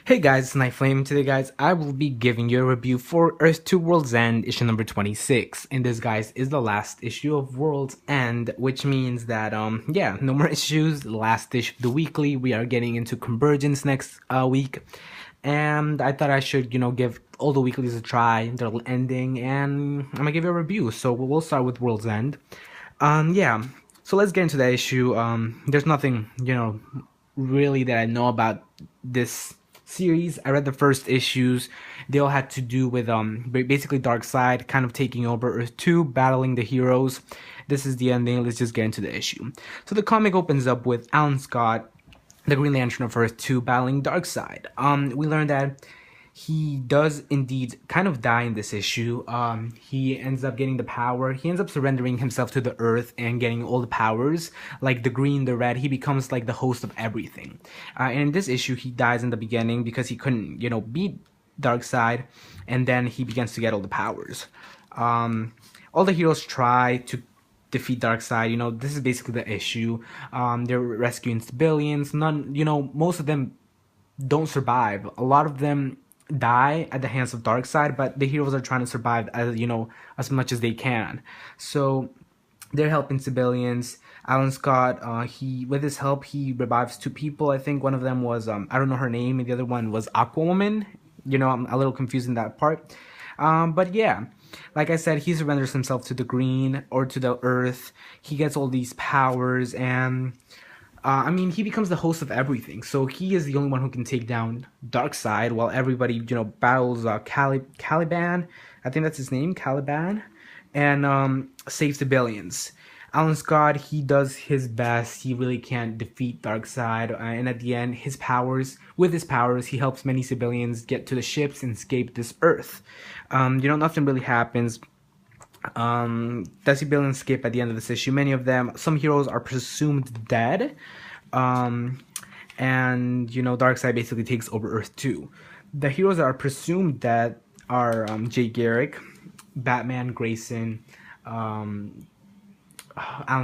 Hey guys, it's Nightflame. Today guys, I will be giving you a review for Earth 2 World's End issue number 26. And this guys is the last issue of World's End, which means that yeah, no more issues. Last issue of the weekly. We are getting into Convergence next week. And I thought I should, give all the weeklies a try. They're ending and I'm gonna give you a review. So we'll start with World's End. Yeah. So let's get into the issue. There's nothing, really that I know about this series. I read the first issues. They all had to do with basically Darkseid kind of taking over Earth 2, battling the heroes. This is the ending. Let's just get into the issue. So the comic opens up with Alan Scott, the Green Lantern of Earth 2, battling Darkseid. We learned that he does indeed kind of die in this issue. He ends up getting the power. He ends up surrendering himself to the Earth and getting all the powers, like the green, the red. He becomes like the host of everything. And in this issue, he dies in the beginning because he couldn't, beat Darkseid, and then he begins to get all the powers. All the heroes try to defeat Darkseid. This is basically the issue. They're rescuing civilians. None, most of them don't survive. A lot of them die at the hands of Darkseid, but the heroes are trying to survive as much as they can. So they're helping civilians. Alan Scott, he with his help, he revives two people. I think one of them was I don't know her name, and the other one was Aquawoman. I'm a little confused in that part. But yeah, like I said, he surrenders himself to the green or to the earth. He gets all these powers, and he becomes the host of everything. So he is the only one who can take down Darkseid, while everybody, battles Caliban. I think that's his name, Caliban, and saves the billions. Alan Scott, he does his best. He really can't defeat Darkseid, and at the end, with his powers, he helps many civilians get to the ships and escape this Earth. Nothing really happens. The billions escape at the end of this issue. Many of them, some heroes are presumed dead. And Darkseid basically takes over Earth 2. The heroes that are presumed dead are Jay Garrick, Batman, Grayson, Alan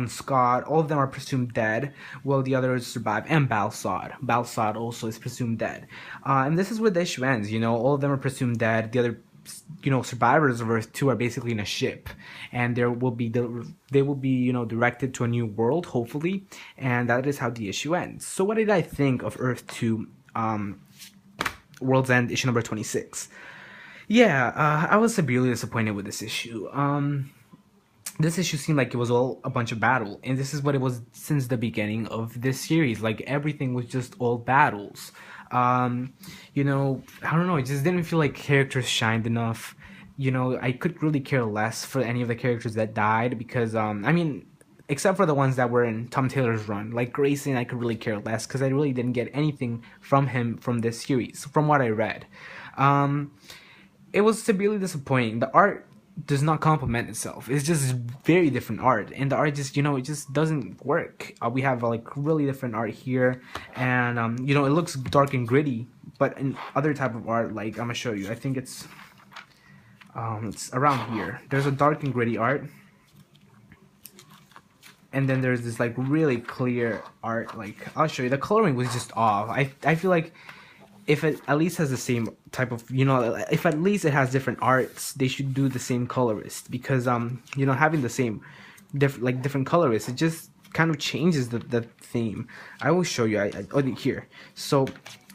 Scott. All of them are presumed dead, while the others survive. And Balsad. Balsad also is presumed dead. And this is where the issue ends. All of them are presumed dead. The other survivors of Earth 2 are basically in a ship, and they will be directed to a new world, hopefully, and that is how the issue ends. So what did I think of Earth 2 World's End issue number 26? Yeah, I was severely disappointed with this issue. This issue seemed like it was all a bunch of battle, and this is what it was since the beginning of this series. Like, everything was just all battles. I don't know, it just didn't feel like characters shined enough. I could really care less for any of the characters that died because, except for the ones that were in Tom Taylor's run, like Grayson, I could really care less because I really didn't get anything from him from this series, from what I read. It was severely disappointing. The art does not complement itself. It's just very different art, and the art just it just doesn't work. We have like really different art here, and it looks dark and gritty. But in other type of art, like I'm gonna show you, I think it's around here. There's a dark and gritty art, and then there's this like really clear art. Like I'll show you, the coloring was just off. I feel like if it at least has the same type of, if at least it has different arts, they should do the same colorist, because having the same different colorists, it just kind of changes the theme. I will show you. Here. So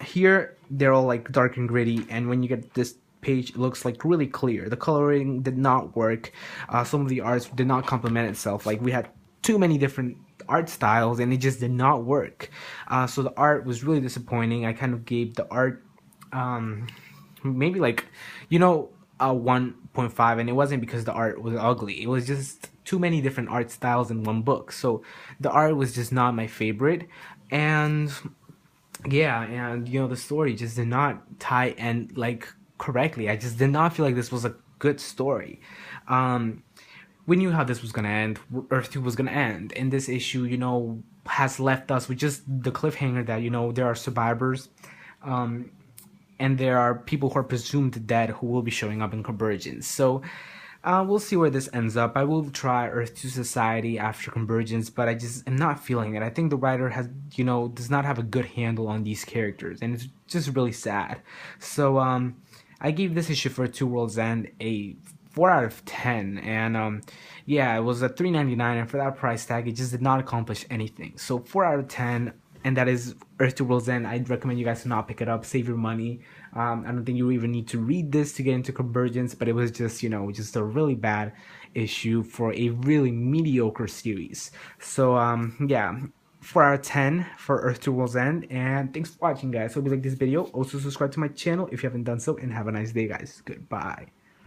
here they're all like dark and gritty, and when you get this page, it looks like really clear. The coloring did not work. Some of the arts did not complement itself. Like, we had too many different art styles, and it just did not work. So the art was really disappointing. I kind of gave the art maybe like a 1.5, and it wasn't because the art was ugly. It was just too many different art styles in one book. So the art was just not my favorite, and yeah, and the story just did not tie and like correctly. I just did not feel like this was a good story. We knew how this was gonna end. Earth 2 was gonna end, and this issue, has left us with just the cliffhanger that there are survivors, and there are people who are presumed dead who will be showing up in Convergence. So We'll see where this ends up. I will try Earth 2 Society after Convergence, but I just am not feeling it. I think the writer has, does not have a good handle on these characters, and it's just really sad. So, I gave this issue for Two Worlds End a 4 out of 10, and yeah, it was a $3.99, and for that price tag, it just did not accomplish anything. So 4 out of 10, and that is Earth to World's End. I'd recommend you guys to not pick it up. Save your money. I don't think you even need to read this to get into Convergence, but it was just, just a really bad issue for a really mediocre series. So, yeah. 4 out of 10 for Earth to World's End, and thanks for watching, guys. Hope you like this video. Also subscribe to my channel if you haven't done so, and have a nice day, guys. Goodbye.